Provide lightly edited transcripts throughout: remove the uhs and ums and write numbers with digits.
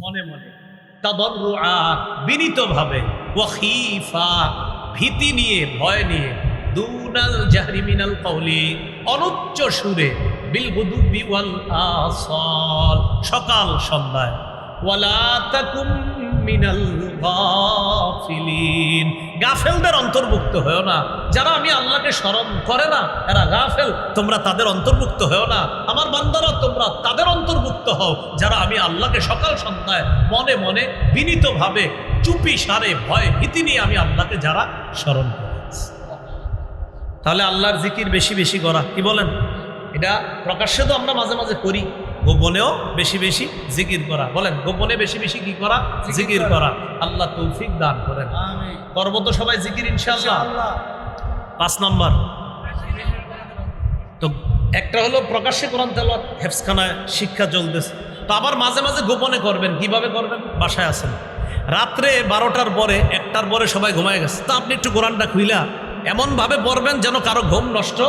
মনে মনে, তাদাররুআ বিনীতভাবে, ওয়া খীফা ভীতি নিয়ে, ভয় নিয়ে, দুনাল জাহরি মিনাল কওলি অনুচ্চ সুরে, বিল গুদুবি ওয়াল আসাল সকাল সন্ধ্যায়, ওয়ালা তাকুম মিনাল গাফিলিন গাফেলদের অন্তর্ভুক্ত হয়েও না। যারা আমি আল্লাহকে স্মরণ করে না এরা গাফেল, তোমরা তাদের অন্তর্ভুক্ত হয়েও না। আমার বান্দারা তোমরা তাদের অন্তর্ভুক্ত হও যারা আমি আল্লাহকে সকাল সন্ধ্যায় মনে মনে বিনীতভাবে চুপি সারে ভয় ভীতি নিয়ে আমি আল্লাহকে যারা স্মরণ করে। তাহলে আল্লাহর জিকির বেশি বেশি করা, কি বলেন? এটা প্রকাশ্যে তো আমরা মাঝে মাঝে করি, গোপনেও বেশি বেশি জিকির করা। বলেন, গোপনে বেশি বেশি কি করা? জিকির করা। আল্লাহ তৌফিক দান করেন। করব তো সবাই জিকির ইনশাআল্লাহ। 5 নম্বর তো একটা হলো প্রকাশ্যে কোরআন তেলাওয়াত, হেফজখানায় শিক্ষা চলতেছে। তো আবার মাঝে মাঝে গোপনে করবেন। কিভাবে করবেন? বাসায় আছেন, রাত্রে 12টার পরে 1টার পরে সবাই ঘুমায় গেছে, তো আপনি একটু কোরআনটা খুইলা এমনভাবে পড়বেন যেন কারো ঘুম নষ্ট,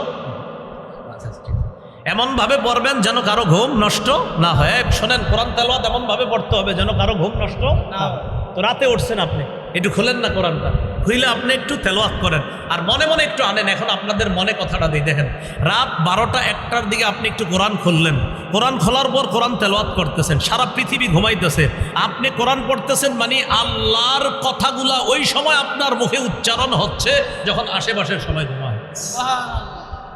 এমনভাবে পড়বেন যেন কারো ঘুম নষ্ট না হয়। শোনেন, কোরআন তেলাওয়াত এমনভাবে পড়তে হবে যেন কারো ঘুম নষ্ট না হয়। তো রাতে উঠছেন আপনি, একটু খুলেন না কোরআনটা, খুইলে আপনি একটু তেলাওয়াত করেন আর মনে মনে একটু আনেন। এখন আপনাদের মনে কথাটা দিই, দেখেন, রাত 12টা 1টার দিকে আপনি একটু কোরআন খুললেন, কোরআন খোলার পর কোরআন তেলাওয়াত করতেছেন, সারা পৃথিবী ঘুমাইতেছে, আপনি কোরআন পড়তেছেন, মানে আল্লাহর কথাগুলা ওই সময় আপনার মুখে উচ্চারণ হচ্ছে যখন আশেপাশের সবাই ঘুমায়।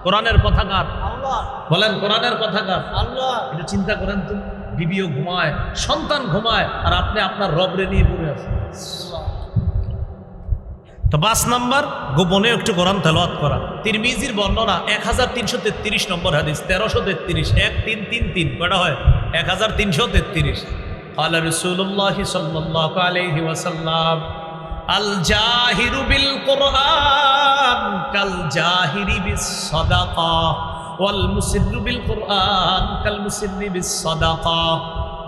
কোরআনের কথা কার? আল্লাহ। বলেন, কোরআনের কথা কার? আল্লাহ। একটু চিন্তা করেন তো, বিবিও ঘুমায়, সন্তান ঘুমায়, আর আপনি আপনার রবরে নিয়ে পড়ে আছেন। তো 5 নম্বর, গোপনে একটু কোরআন তেলাওয়াত করা। তিরমিজির বর্ণনা 1333 নম্বর হাদিস, 1333, 1333 কয়টা হয়? 1333। قال رسول الله صلى الله عليه وسلم আল জাহিরু বিল কুরআন কাল জাহিরি বিস সাদাকা ওয়াল মুসিররু বিল কুরআন কাল মুসিররি বিস সাদাকা।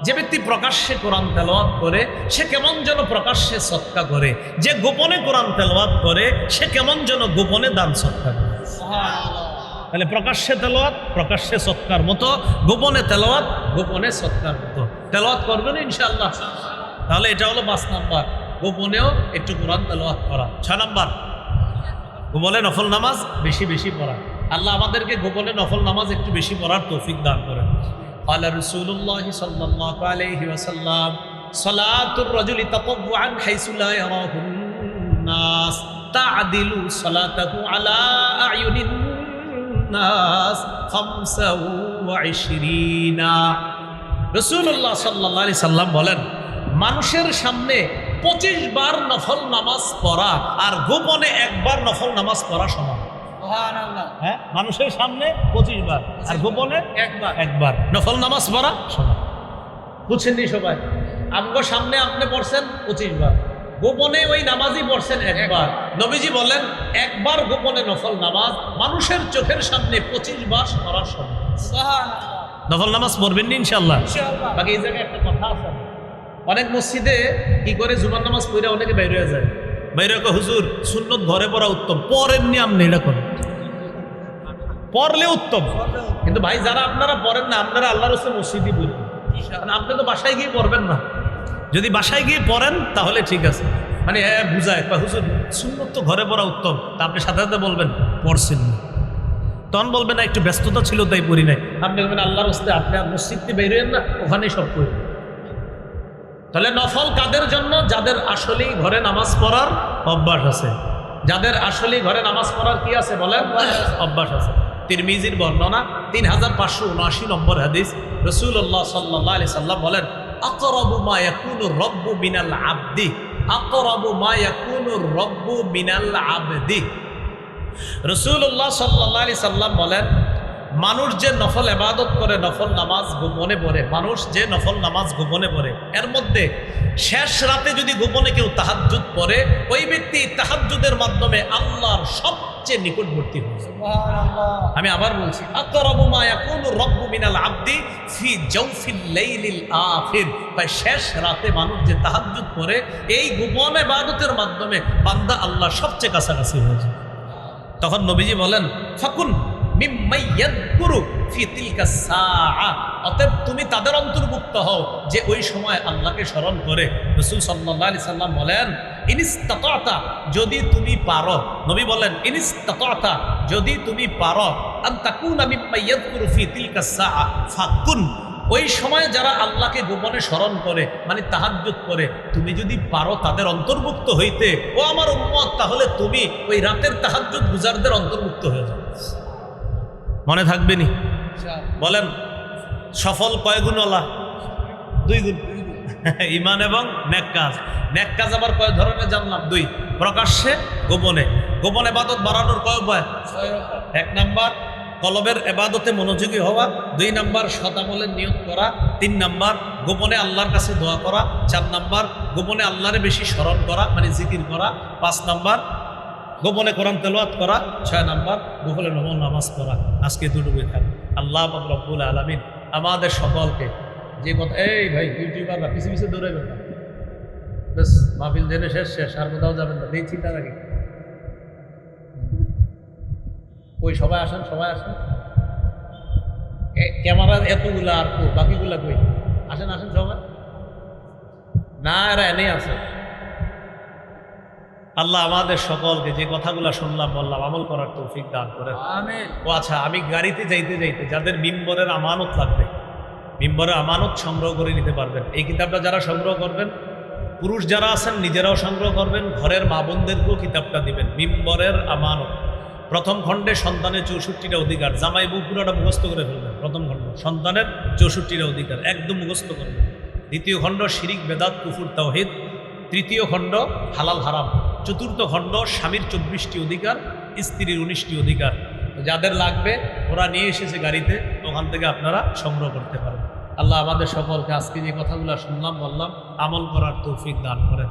যে ব্যক্তি প্রকাশ্যে কোরআন তেলাওয়াত করে সে কেমন যেন প্রকাশ্যে সদকা করে, যে গোপনে কোরআন তেলাওয়াত করে সে কেমন যেন গোপনে দান সদকা করে। সুবহানাল্লাহ। তাহলে প্রকাশ্যে তেলাওয়াত প্রকাশ্যে সদকার মতো, গোপনে তেলাওয়াত গোপনে সদকার মতো। তেলাওয়াত করবেন ইনশাআল্লাহ। তাহলে এটা হলো 5 নম্বর, গোপনেও একটু কোরআন তেলাওয়াত করা। 6 নম্বর, গোপনে নফল নামাজ বেশি বেশি পড়া। আল্লাহ আমাদেরকে গোপনে নফল নামাজ একটু বেশি পড়ার তৌফিক দান করেন। قال رسول الله صلى الله عليه وسلم صلاة الرجل تطوعا حيث لا يراه الناس تعدل صلاته على أعين الناس 25। রাসূলুল্লাহ সাল্লাল্লাহু আলাইহি সাল্লাম বলেন, মানুষের সামনে 25 বার নফল নামাজ পড়া আর গোপনে 1 বার নফল নামাজ পড়া সমান। সুবহানাল্লাহ। হ্যাঁ, মানুষের সামনে 25 বার আর গোপনে 1 বার নফল নামাজ পড়া সমান। বুঝছেন নি সবাই? আমগো সামনে আপনি পড়ছেন 25 বার, গোপনে ওই নামাজই পড়ছেন 1 বার। নবীজি বলেন 1 বার গোপনে নফল নামাজ মানুষের চোখের সামনে 25 বার পড়া সমান। সুবহানাল্লাহ। নফল নামাজ পড়বেন নি ইনশাআল্লাহ? ইনশাআল্লাহ। বাকি এই জায়গায় একটা কথা আছে, অনেক মসজিদে কি করে জুমার নামাজ পড়ে অনেকে বাইরে হয়ে যায়, বাইরে কয় হুজুর সুন্নত ঘরে পড়া উত্তম, পড়েননি আপনি, এটা করেন, পড়লে উত্তম। কিন্তু ভাই যারা আপনারা পড়েন না, আপনারা আল্লাহর রাসূল মসজিদই পড়বেন, আপনি তো বাসায় গিয়ে পড়বেন না। যদি বাসায় গিয়ে পড়েন তাহলে ঠিক আছে, মানে বুঝায় কয় হুজুর সুন্নত তো ঘরে পড়া উত্তম, তা আপনি সাথে সাথে বলবেন পড়ছেন না, তখন বলবেন না একটু ব্যস্ততা ছিল তাই পড়ি নাই। আপনি বলবেন আল্লাহর রাস্তে আপনি মসজিদ থেকে বেরোয়েন না, ওখানেই সব পড়বেন। তাহলে নফল কাদের জন্য? যাদের আসলেই ঘরে নামাজ পড়ার অভ্যাস আছে, যাদের আসলেই ঘরে নামাজ পড়ার কি আছে বলেন? অভ্যাস আছে। তিরমিজির বর্ণনা 3579 নম্বর হাদিস, রাসূলুল্লাহ সাল্লাল্লাহু আলাইহি সাল্লাম বলেন, আকরাবু মা ইয়াকুনু রাব্বু মিনাল আবদি, আকরাবু মা ইয়াকুনু রাব্বু মিনাল আবদি। রাসূলুল্লাহ সাল্লাল্লাহু আলাইহি সাল্লাম বলেন, মানুষ যে নফল ইবাদত করে, নফল নামাজ গোপনে পড়ে, মানুষ যে নফল নামাজ গোপনে পড়ে, এর মধ্যে শেষ রাতে যদি গোপনে কেউ তাহাজ্জুদ পড়ে, ওই ব্যক্তি তাহাজ্জুদের মাধ্যমে আল্লাহর সবচেয়ে নিকটবর্তী হয়। সুবহানাল্লাহ। আমি আবার বলছি, আকরাবু মা ইয়াকুনু রাব্বু মিনাল আবদি ফি জাওফিল লাইলিল আখির। ভাই শেষ রাতে মানুষ যে তাহাজ্জুদ পড়ে, এই গোপন ইবাদতের মাধ্যমে বান্দা আল্লাহর সবচেয়ে কাছাকাছি হয়ে যায়। তখন নবীজি বলেন, ফাকুন মিম্মা ইয়াযকুরু ফি তিলকা সাআ, অতএব তুমি তাদের অন্তর্ভুক্ত হও যে ওই সময় আল্লাহকে স্মরণ করে। রাসূল সাল্লাল্লাহু আলাইহি সাল্লাম বলেন, ইনিস্তাতা'তা, যদি তুমি পারো, নবী বলেন ইনিস্তাতা'তা, যদি তুমি পারো, আন তাকুনা মিম্মা ইয়াযকুরু ফি তিলকা সাআ ফাকুন, ওই সময় যারা আল্লাহকে গোপনে স্মরণ করে মানে তাহাজ্জুদ করে, তুমি যদি পারো তাদের অন্তর্ভুক্ত হইতে, ও আমার উম্মত, তাহলে তুমি ওই রাতের তাহাজ্জুদ গুজারদের অন্তর্ভুক্ত হয়ে যাও। মনে থাকবে নি? বলেন সফল কয় গুণওয়ালা? 2 গুণ। ঈমান এবং নেক কাজ। নেক কাজ আবার কয় ধরনের জানলাম? 2, প্রকাশ্যে, গোপনে। গোপনে ইবাদত বাড়ানোর কয় উপায়? 1 নাম্বার কলবের ইবাদতে মনোযোগী হওয়া, 2 নাম্বার সৎ আমলের নিয়ত করা, 3 নাম্বার গোপনে আল্লাহর কাছে দোয়া করা, 4 নাম্বার গোপনে আল্লাহরে বেশি স্মরণ করা মানে জিকির করা, 5 নাম্বার গোপনে কোরআন তেলাওয়াত করা, 6 নাম্বার গোপনে নফল নামাজ পড়া। আজকে দুটুকুই থাক। আল্লাহ পাক রব্বুল আলামিন আমাদের সকলকে যে কথা, এই ভাই ইউটিউবাররা পিছে পিছে দৌড়াইবেন না, বেশ মাহফিল জেনে শেষ, আর কোথাও যাবেন না, এই চিন্তা রাখি। ওই সবাই আসেন ক্যামেরার এতগুলা, আর বাকিগুলা কই? আসেন সবাই। না, এরা এনেই আছে। আল্লাহ আমাদের সকলকে যে কথাগুলো শুনলাম বললাম আমল করার তৌফিক দান করেন। আমিন। ও আচ্ছা, আমি গাড়িতে যাইতে যাদের মিম্বরের আমানত লাগবে, মিম্বরের আমানত সংগ্রহ করে নিতে পারবেন। এই কিতাবটা যারা সংগ্রহ করবেন, পুরুষ যারা আছেন নিজেরাও সংগ্রহ করবেন, ঘরের মা বোনদেরকেও কিতাবটা দিবেন। মিম্বরের আমানত, প্রথম খণ্ডে সন্তানের 64টা অধিকার, জামাই বউ পুরোটা মুখস্থ করে ফেলবেন। প্রথম খণ্ড সন্তানের 64টা অধিকার একদম মুখস্থ করবেন। দ্বিতীয় খণ্ড শিরিক বেদাত কুফুর তাওহীদ, তৃতীয় খণ্ড হালাল হারাম, চতুর্থ খণ্ড স্বামীর 24টি অধিকার, স্ত্রীর 19টি অধিকার। যাদের লাগবে ওরা নিয়ে এসেছে গাড়িতে, ওখান থেকে আপনারা সংগ্রহ করতে পারেন। আল্লাহ আমাদের সকলকে আজকে যে কথাগুলো শুনলাম বললাম আমল করার তৌফিক দান করেন।